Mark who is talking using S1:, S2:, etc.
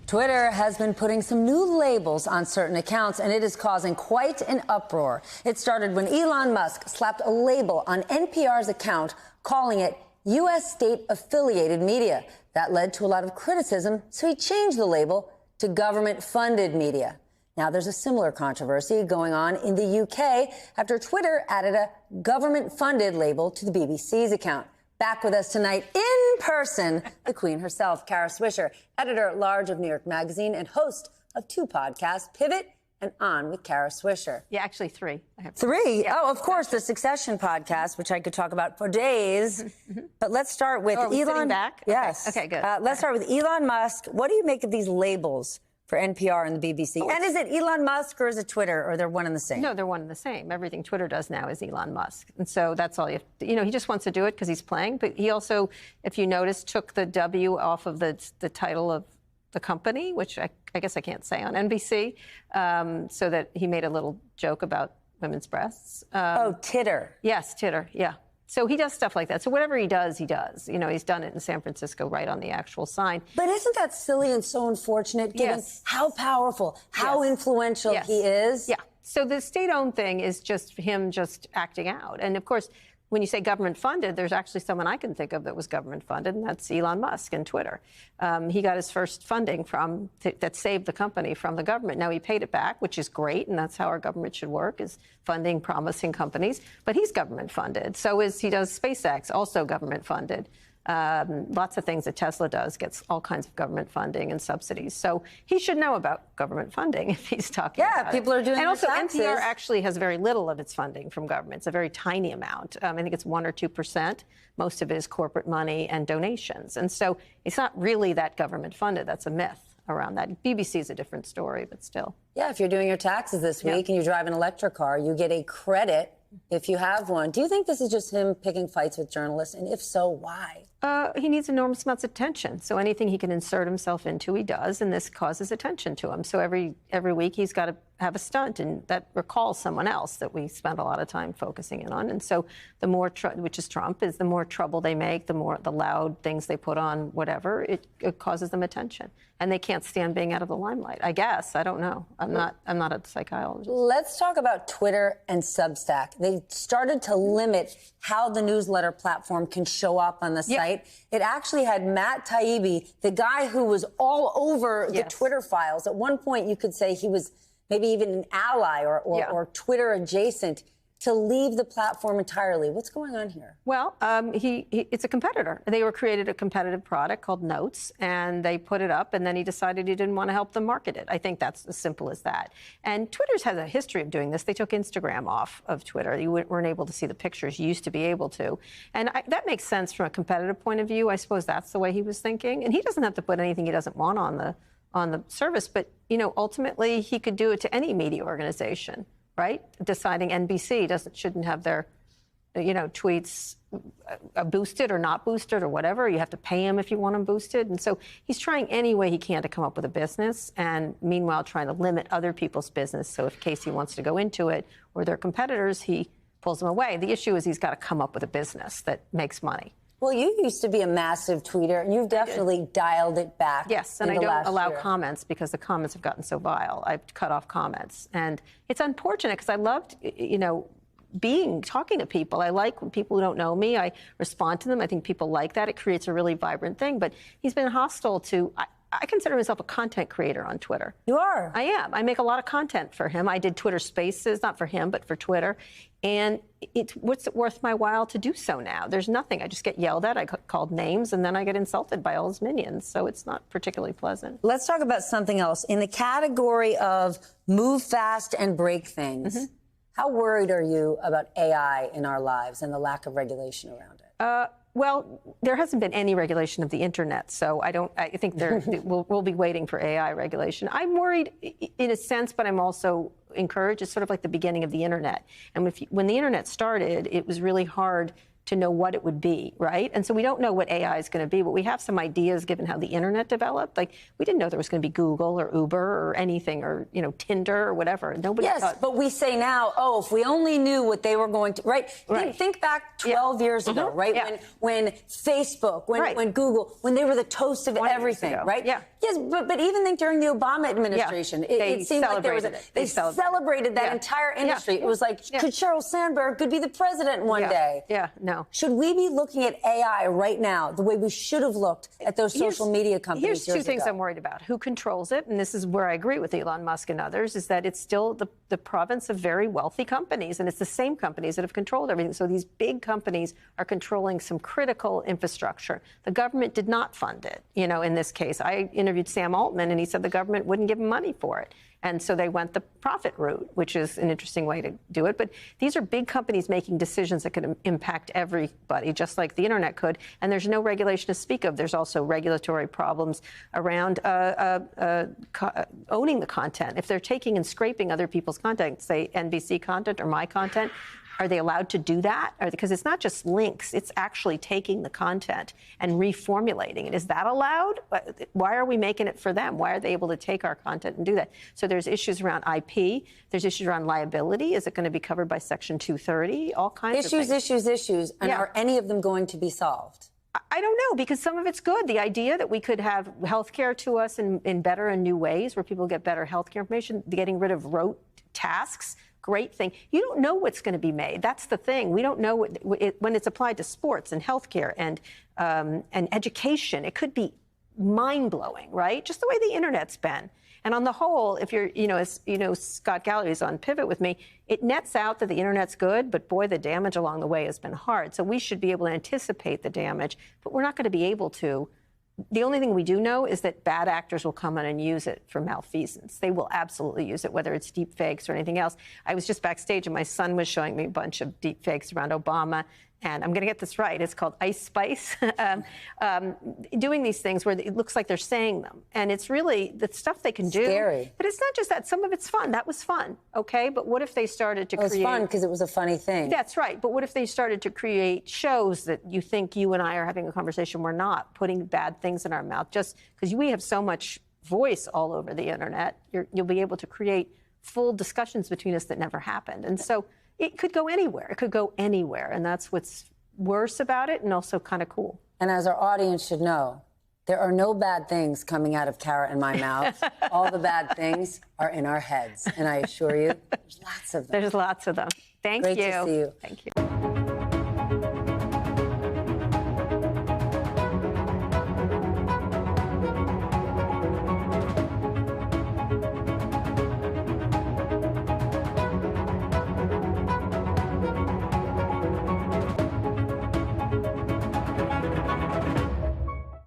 S1: Twitter has been putting some new labels on certain accounts, and it is causing quite an uproar. It started when Elon Musk slapped a label on NPR's account, calling it U.S. state-affiliated media. That led to a lot of criticism, so he changed the label to government-funded media. Now, there's a similar controversy going on in the UK after Twitter added a government-funded label to the BBC's account. Back with us tonight in person, the Queen herself, Kara Swisher, editor-at-large of New York Magazine and host of two podcasts, Pivot and On with Kara Swisher.
S2: Yeah, actually three. I have
S1: three?
S2: Yeah.
S1: Oh, of course, the Succession podcast, which I could talk about for days. But let's start with
S2: Elon. Back?
S1: Yes.
S2: Okay, good.
S1: Let's start with Elon Musk. What do you make of these labels for NPR and the BBC? And is it Elon Musk or is it Twitter, or they're one and the same?
S2: No, they're one and the same. Everything Twitter does now is Elon Musk. And so that's all you have to, he just wants to do it because he's playing. But he also, if you notice, took the W off of the title of the company, which I guess I can't say on NBC, so that he made a little joke about women's breasts.
S1: Titter.
S2: Yes, Titter, yeah. So he does stuff like that. So whatever he does, he does. He's done it in San Francisco right on the actual sign.
S1: But isn't that silly and so unfortunate, given how powerful, how influential he is?
S2: Yeah. So the state-owned thing is just him just acting out. And, of course, when you say government-funded, there's actually someone I can think of that was government-funded, and that's Elon Musk and Twitter. He got his first funding that saved the company from the government. Now, he paid it back, which is great, and that's how our government should work, is funding promising companies. But he's government-funded. He does SpaceX, also government-funded. Lots of things that Tesla does gets all kinds of government funding and subsidies. So he should know about government funding if he's talking about
S1: people are doing
S2: And also,
S1: taxes.
S2: NPR actually has very little of its funding from government. It's a very tiny amount. I think it's 1 or 2%. Most of it is corporate money and donations. And so it's not really that government funded. That's a myth around that. BBC is a different story, but still.
S1: Yeah, if you're doing your taxes this week and you drive an electric car, you get a credit if you have one. Do you think this is just him picking fights with journalists? And if so, why?
S2: He needs enormous amounts of attention. So anything he can insert himself into, he does, and this causes attention to him. So every week he's got to have a stunt, and that recalls someone else that we spend a lot of time focusing in on. And so the more, which is Trump, is the more trouble they make, the more the loud things they put on, whatever, it causes them attention. And they can't stand being out of the limelight. I guess. I don't know. I'm not a psychologist.
S1: Let's talk about Twitter and Substack. They started to limit how the newsletter platform can show up on the site. It actually had Matt Taibbi, the guy who was all over the Twitter files. At one point, you could say he was maybe even an ally or Twitter adjacent, to leave the platform entirely. What's going on here?
S2: Well, it's a competitor. They created a competitive product called Notes, and they put it up, and then he decided he didn't want to help them market it. I think that's as simple as that. And Twitter's has a history of doing this. They took Instagram off of Twitter. You weren't able to see the pictures. You used to be able to. And that makes sense from a competitive point of view. I suppose that's the way he was thinking. And he doesn't have to put anything he doesn't want on the service. But, ultimately, he could do it to any media organization. Right? Deciding NBC shouldn't have their, tweets boosted or not boosted or whatever. You have to pay him if you want them boosted. And so he's trying any way he can to come up with a business, and meanwhile trying to limit other people's business. So if Casey wants to go into it or their competitors, he pulls them away. The issue is he's got to come up with a business that makes money.
S1: Well, you used to be a massive tweeter, and you've definitely dialed it back.
S2: Yes, and I don't allow comments because the comments have gotten so vile. I've cut off comments. And it's unfortunate because I loved, talking to people. I like when people who don't know me, I respond to them. I think people like that. It creates a really vibrant thing. But he's been hostile to... I consider myself a content creator on Twitter.
S1: You are?
S2: I am. I make a lot of content for him. I did Twitter Spaces, not for him, but for Twitter. And what's it worth my while to do so now? There's nothing. I just get yelled at. I called names, and then I get insulted by all his minions. So it's not particularly pleasant.
S1: Let's talk about something else. In the category of move fast and break things, how worried are you about AI in our lives and the lack of regulation around it?
S2: Well, there hasn't been any regulation of the internet, so I think we'll be waiting for AI regulation. I'm worried in a sense, but I'm also encouraged. It's sort of like the beginning of the internet. And when the internet started, it was really hard to know what it would be, right? And so we don't know what AI is going to be, but we have some ideas given how the internet developed. Like, we didn't know there was going to be Google or Uber or anything, or, you know, Tinder or whatever. Nobody
S1: Yes,
S2: thought.
S1: but we say now, oh, if we only knew what they were going to, right? Think back 12 years ago, right?
S2: Yeah.
S1: When Facebook, when Google, when they were the toast of everything, right?
S2: Yeah.
S1: Yes, but even think during the Obama administration, it seemed like there was they celebrated that entire industry. It was like, could Sheryl Sandberg could be the president one day?
S2: Yeah, no.
S1: Should we be looking at AI right now the way we should have looked at those social media companies?
S2: Here's two things I'm worried about. Who controls it? And this is where I agree with Elon Musk and others, is that it's still the province of very wealthy companies, and it's the same companies that have controlled everything. So these big companies are controlling some critical infrastructure. The government did not fund it, you know, in this case. I interviewed Sam Altman, and he said the government wouldn't give him money for it. And so they went the profit route, which is an interesting way to do it. But these are big companies making decisions that could impact everybody, just like the internet could. And there's no regulation to speak of. There's also regulatory problems around owning the content. If they're taking and scraping other people's content, say NBC content or my content, are they allowed to do that? Because it's not just links, it's actually taking the content and reformulating it. Is that allowed? Why are we making it for them? Why are they able to take our content and do that? So there's issues around IP. There's issues around liability. Is it going to be covered by Section 230? All kinds of things.
S1: Issues. And are any of them going to be solved?
S2: I don't know, because some of it's good. The idea that we could have health care to us in better and new ways, where people get better health care information, getting rid of rote tasks, great thing. You don't know what's going to be made. That's the thing. We don't know when it's applied to sports and healthcare and education. It could be mind-blowing, right? Just the way the internet's been. And on the whole, if you're, as Scott Galloway is on Pivot with me, it nets out that the internet's good, but boy, the damage along the way has been hard. So we should be able to anticipate the damage, but we're not going to be able to. The only thing we do know is that bad actors will come in and use it for malfeasance. They will absolutely use it, whether it's deep fakes or anything else. I was just backstage, and my son was showing me a bunch of deep fakes around Obama. And I'm going to get this right. It's called Ice Spice, doing these things where it looks like they're saying them. And it's really the stuff they can do.
S1: Scary.
S2: But it's not just that. Some of it's fun. That was fun, okay? But what if they started to create...
S1: It was fun because it was a funny thing.
S2: That's right. But what if they started to create shows that you think you and I are having a conversation, we're not, putting bad things in our mouth, just because we have so much voice all over the internet, you'll be able to create full discussions between us that never happened. And so... it could go anywhere. It could go anywhere. And that's what's worse about it and also kind of cool.
S1: And as our audience should know, there are no bad things coming out of Kara and my mouth. All the bad things are in our heads. And I assure you, there's lots of them.
S2: There's lots of them. Thank you.
S1: Great to see you.
S2: Thank you.